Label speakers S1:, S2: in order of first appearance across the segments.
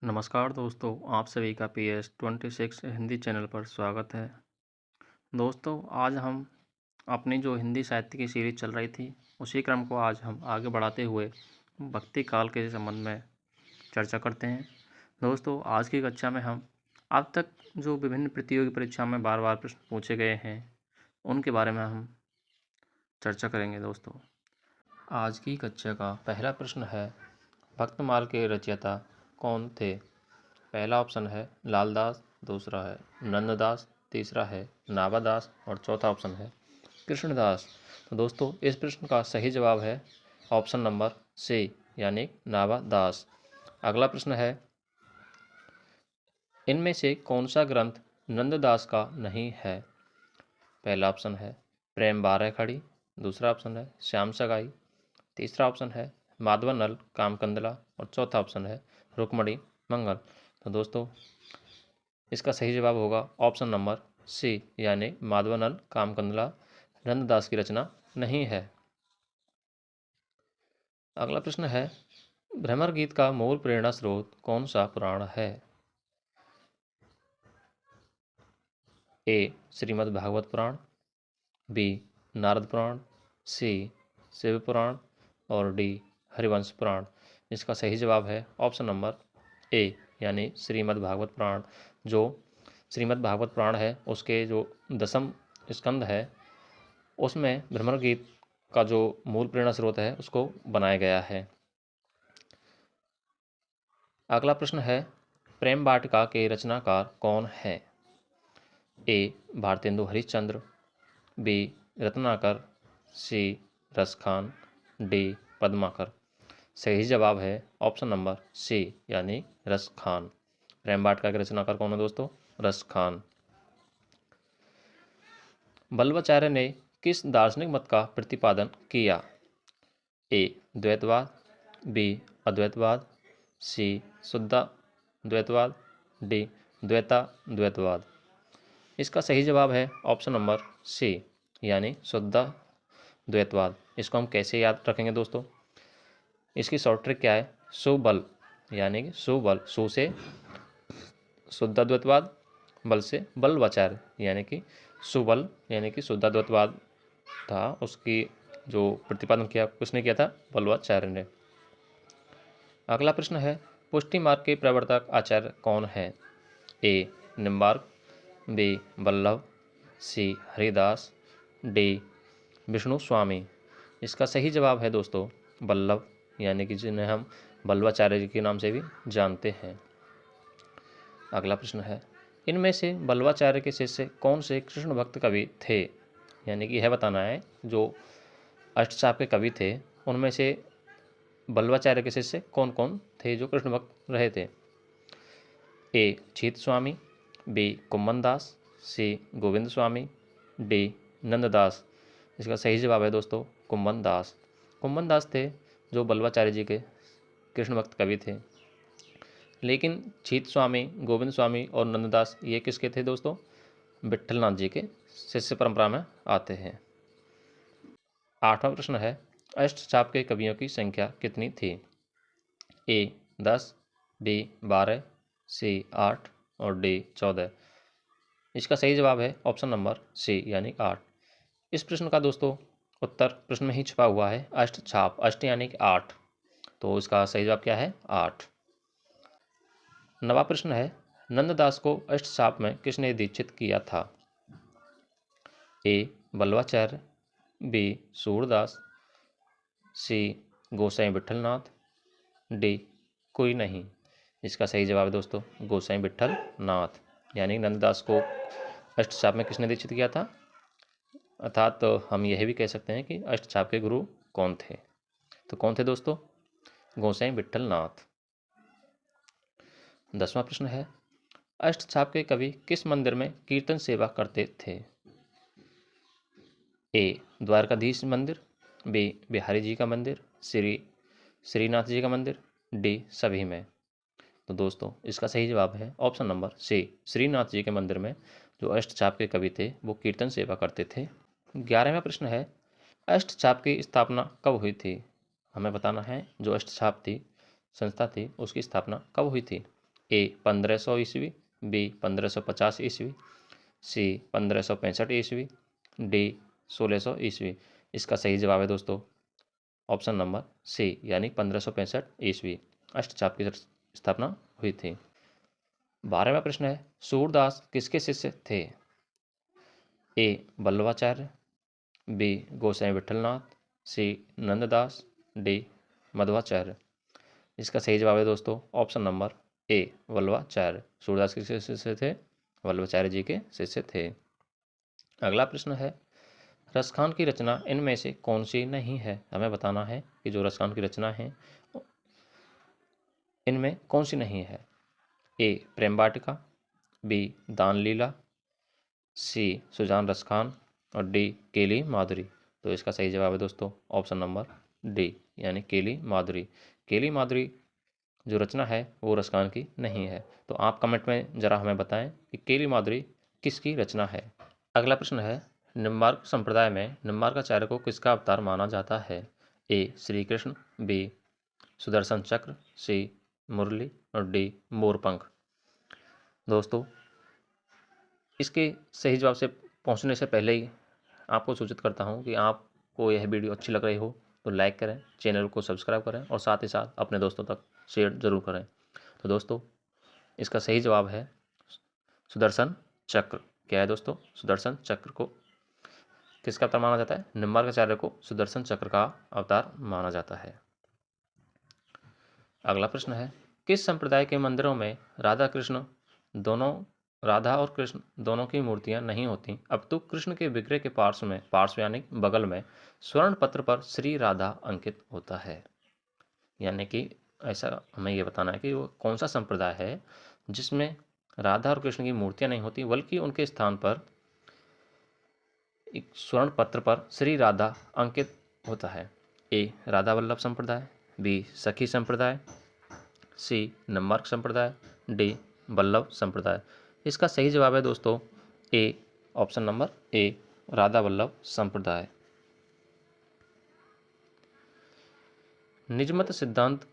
S1: नमस्कार दोस्तों, आप सभी का PS26 हिंदी चैनल पर स्वागत है। दोस्तों, आज हम अपनी जो हिंदी साहित्य की सीरीज चल रही थी, उसी क्रम को आज हम आगे बढ़ाते हुए भक्ति काल के संबंध में चर्चा करते हैं। दोस्तों, आज की कक्षा में हम अब तक जो विभिन्न प्रतियोगी परीक्षा में बार बार प्रश्न पूछे गए हैं, उनके बारे में हम चर्चा करेंगे। दोस्तों, आज की कक्षा का पहला प्रश्न है, भक्तमाल के रचयिता कौन थे? पहला ऑप्शन है लालदास, दूसरा है नंददास, तीसरा है नाभादास और चौथा ऑप्शन है कृष्णदास। तो दोस्तों, इस प्रश्न का सही जवाब है ऑप्शन नंबर सी, यानी नाभादास। अगला प्रश्न है, इनमें से कौन सा ग्रंथ नंददास का नहीं है? पहला ऑप्शन है प्रेम बारह खड़ी, दूसरा ऑप्शन है श्याम सगाई, तीसरा ऑप्शन है माधवनल कामकंदला और चौथा ऑप्शन है रुक्मणी मंगल। तो दोस्तों, इसका सही जवाब होगा ऑप्शन नंबर सी, यानी माधवनल कामकंदला नंददास की रचना नहीं है। अगला प्रश्न है, भ्रमर गीत का मूल प्रेरणा स्रोत कौन सा पुराण है? ए श्रीमद् भागवत पुराण, बी नारद पुराण, सी शिव पुराण और डी हरिवंश पुराण। इसका सही जवाब है ऑप्शन नंबर ए, यानी श्रीमद् भागवत पुराण। जो श्रीमद् भागवत पुराण है, उसके जो 10वें स्कंद है, उसमें भ्रमर गीत का जो मूल प्रेरणा स्रोत है, उसको बनाया गया है। अगला प्रश्न है, प्रेम वाटिका के रचनाकार कौन है? ए भारतेंदु हरिश्चंद्र, बी रत्नाकर, सी रसखान, डी पद्माकर। सही जवाब है ऑप्शन नंबर सी, यानी रसखान। प्रेम वाटिका के रचनाकार कौन है दोस्तों? रसखान। वल्लभाचार्य ने किस दार्शनिक मत का प्रतिपादन किया? ए द्वैतवाद, बी अद्वैतवाद, सी शुद्ध द्वैतवाद, डी द्वैतवाद। इसका सही जवाब है ऑप्शन नंबर सी, यानी शुद्ध द्वैतवाद। इसको हम कैसे याद रखेंगे दोस्तों? इसकी शॉर्ट ट्रिक क्या है? सुबल, यानी कि सुबल, सु से शुद्ध द्वैतवाद, बल से वल्लभाचार्य, यानी कि सुबल, यानी कि शुद्ध द्वैतवाद था। उसकी जो प्रतिपादन किया, किसने किया था? वल्लभाचार्य ने। अगला प्रश्न है, पुष्टि मार्ग के प्रवर्तक आचार्य कौन है? ए निम्बार्क, बी वल्लभ, सी हरिदास, डी विष्णु स्वामी। इसका सही जवाब है दोस्तों वल्लभ, यानी कि जिन्हें हम वल्लभाचार्य जी के नाम से भी जानते हैं। अगला प्रश्न है, इनमें से वल्लभाचार्य के शिष्य कौन से कृष्ण भक्त कवि थे? यानी कि यह बताना है, जो अष्टचाप के कवि थे, उनमें से वल्लभाचार्य के शिष्य कौन कौन थे जो कृष्ण भक्त रहे थे? ए छीत स्वामी, बी कुम्मन दास, सी गोविंद स्वामी, डी नंददास। इसका सही जवाब है दोस्तों कुम्मन दास। कुम्मन दास थे जो वल्लभाचार्य जी के कृष्ण भक्त कवि थे। लेकिन छीत स्वामी, गोविंद स्वामी और नंददास, ये किसके थे दोस्तों? विट्ठलनाथ जी के शिष्य परंपरा में आते हैं। 8वां प्रश्न है, अष्टचाप के कवियों की संख्या कितनी थी? ए 10, बी 12, सी 8 और डी 14। इसका सही जवाब है ऑप्शन नंबर सी, यानी 8। इस प्रश्न का दोस्तों उत्तर प्रश्न में ही छुपा हुआ है। अष्टछाप, अष्ट यानी कि 8, तो इसका सही जवाब क्या है? 8। 9वां प्रश्न है, नंददास को अष्टचाप में किसने दीक्षित किया था? ए वल्लभाचार्य, बी सूरदास, सी गोसाई विट्ठलनाथ, डी कोई नहीं। इसका सही जवाब है दोस्तों गोसाई विट्ठलनाथ, यानी नंददास को अष्टचाप में किसने दीक्षित किया था? अर्थात तो हम यह भी कह सकते हैं कि अष्टचाप के गुरु कौन थे? तो कौन थे दोस्तों? गोसाई विट्ठलनाथ। 10वां प्रश्न है, अष्टचाप के कवि किस मंदिर में कीर्तन सेवा करते थे? ए द्वारकाधीश मंदिर, बी बिहारी जी का मंदिर, श्रीनाथ जी का मंदिर, डी सभी में। तो दोस्तों, इसका सही जवाब है option number C, Shrinath ji के मंदिर में जो अष्टचाप के कवि थे वो कीर्तन सेवा करते थे। 11वां प्रश्न है, अष्टचाप की स्थापना कब हुई थी? हमें बताना है जो अष्टचाप थी, संस्था थी, उसकी स्थापना कब हुई थी? ए 1500 ईस्वी, बी 1550 ईस्वी, सी 1565 ईस्वी, डी 1600 ईस्वी। इसका सही जवाब है दोस्तों ऑप्शन नंबर सी, यानी 1565 ईस्वी अष्टचाप की स्थापना हुई थी। 12वां प्रश्न है, सूरदास किसके शिष्य थे? ए बल्लवाचार्य, बी गोसाई विठलनाथ, सी नंददास, डी मध्वाचार्य। इसका सही जवाब है दोस्तों ऑप्शन नंबर ए वल्लवाचार्य। सूरदास किसके शिष्य थे? वल्लभाचार्य जी के शिष्य थे। अगला प्रश्न है, रसखान की रचना इनमें से कौन सी नहीं है? हमें बताना है कि जो रसखान की रचना है इनमें कौन सी नहीं है। ए प्रेम वाटिका, बी दान लीला, सी सुजान रसखान और डी केली माधुरी। तो इसका सही जवाब है दोस्तों ऑप्शन नंबर डी, यानी केली माधुरी। केली माधुरी जो रचना है वो रसखान की नहीं है। तो आप कमेंट में ज़रा हमें बताएं कि केली माधुरी किसकी रचना है। अगला प्रश्न है, निम्बार्क संप्रदाय में निम्बार्काचार्य को किसका अवतार माना जाता है? ए श्री कृष्ण, बी सुदर्शन चक्र, सी मुरली और डी मोरपंख। दोस्तों इसके सही जवाब से पहुंचने से पहले ही आपको सूचित करता हूं कि आपको यह वीडियो अच्छी लग रही हो तो लाइक करें, चैनल को सब्सक्राइब करें और साथ ही साथ अपने दोस्तों तक शेयर जरूर करें। तो दोस्तों इसका सही जवाब है सुदर्शन चक्र। क्या है दोस्तों? सुदर्शन चक्र को किसका अवतार माना जाता है? निम्बार्काचार्य को सुदर्शन चक्र का अवतार माना जाता है। अगला प्रश्न है, किस संप्रदाय के मंदिरों में राधा और कृष्ण दोनों की मूर्तियां नहीं होती, अपितु कृष्ण के विग्रह के पार्श्व यानी बगल में स्वर्ण पत्र पर श्री राधा अंकित होता है? यानी कि ऐसा हमें यह बताना है कि वो कौन सा संप्रदाय है जिसमें राधा और कृष्ण की मूर्तियां नहीं होती बल्कि उनके स्थान पर एक स्वर्ण पत्र पर श्री राधा अंकित होता है। ए राधा वल्लभ संप्रदाय, बी सखी संप्रदाय, सी निम्बार्क संप्रदाय, डी वल्लभ संप्रदाय। इसका सही जवाब है दोस्तों A option number A Radha Vallabh संप्रदाय। निजमत सिद्धांत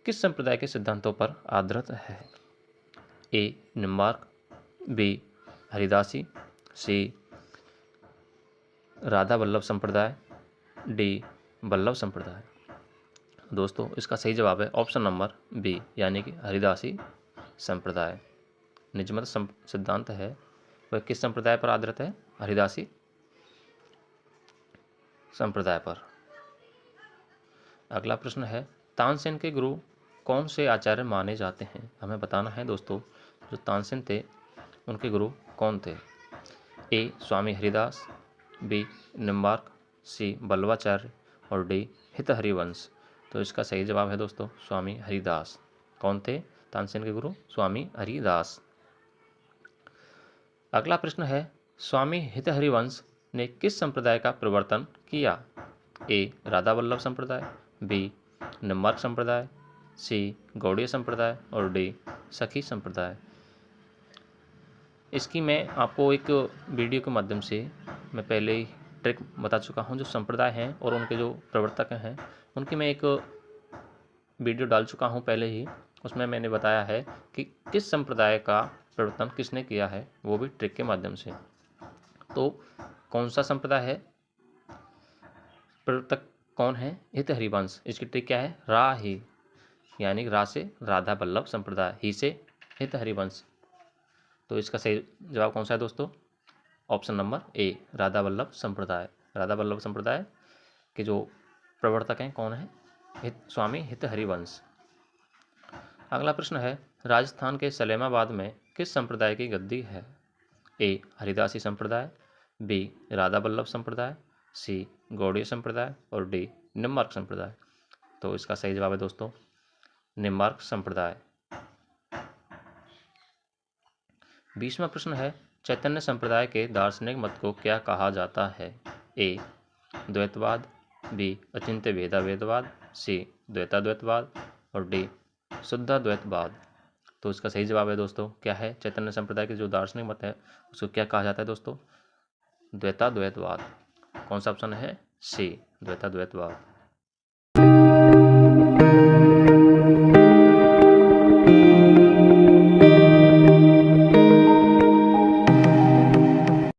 S1: किस संप्रदाय के सिद्धांतों पर आधारित है? ए निम्बार्क, बी हरिदासी, सी राधा वल्लभ संप्रदाय, डी वल्लभ संप्रदाय। दोस्तों इसका सही जवाब है ऑप्शन नंबर बी, यानी कि हरिदासी संप्रदाय। निजमत सिद्धांत है वह किस संप्रदाय पर आधारित है? हरिदासी संप्रदाय पर। अगला प्रश्न है, तानसेन के गुरु कौन से आचार्य माने जाते हैं? हमें बताना है दोस्तों जो तानसेन थे उनके गुरु कौन थे? ए स्वामी हरिदास, बी निम्बार्क, सी बल्लवाचार्य और डी हित हरिवंश। तो इसका सही जवाब है दोस्तों स्वामी हरिदास। कौन थे तानसेन के गुरु? स्वामी हरिदास। अगला प्रश्न है, स्वामी हित हरिवंश ने किस संप्रदाय का प्रवर्तन किया? ए राधा वल्लभ संप्रदाय, बी निम्बार्क संप्रदाय, सी गौड़ीय संप्रदाय और डी सखी संप्रदाय। इसकी मैं आपको एक वीडियो के माध्यम से मैं पहले ही ट्रिक बता चुका हूं। जो संप्रदाय हैं और उनके जो प्रवर्तक हैं उनकी मैं एक वीडियो डाल चुका हूं पहले ही। उसमें मैंने बताया है कि किस संप्रदाय का प्रवर्तन किसने किया है, वो भी ट्रिक के माध्यम से। तो कौन सा संप्रदाय है, प्रवर्तक कौन है? हित हरिवंश। इसकी ट्रिक क्या है? रा ही, यानी रा से राधा वल्लभ संप्रदाय, ही से हित हरिवंश। तो इसका सही जवाब कौन सा है दोस्तों? Option number A Radha Vallabh संप्रदाय। राधा वल्लभ संप्रदाय के जो प्रवर्तक हैं कौन है? स्वामी हित हरिवंश। अगला प्रश्न है, राजस्थान के सलेमाबाद में किस संप्रदाय की गद्दी है? ए हरिदासी संप्रदाय, बी राधा वल्लभ संप्रदाय, सी गौड़ीय संप्रदाय और डी निम्बार्क संप्रदाय। तो इसका सही जवाब है दोस्तों निम्बार्क संप्रदाय। 20वां प्रश्न है, चैतन्य संप्रदाय के दार्शनिक मत को क्या कहा जाता है? ए द्वैतवाद, बी अचिंत्य भेदाभेदवाद, सी द्वैताद्वैतवाद और डी शुद्धाद्वैतवाद। तो इसका सही जवाब है दोस्तों क्या है? चैतन्य संप्रदाय के जो दार्शनिक मत है उसको क्या कहा जाता है दोस्तों? द्वैताद्वैतवाद। कौन सा ऑप्शन है? सी द्वैताद्वैतवाद।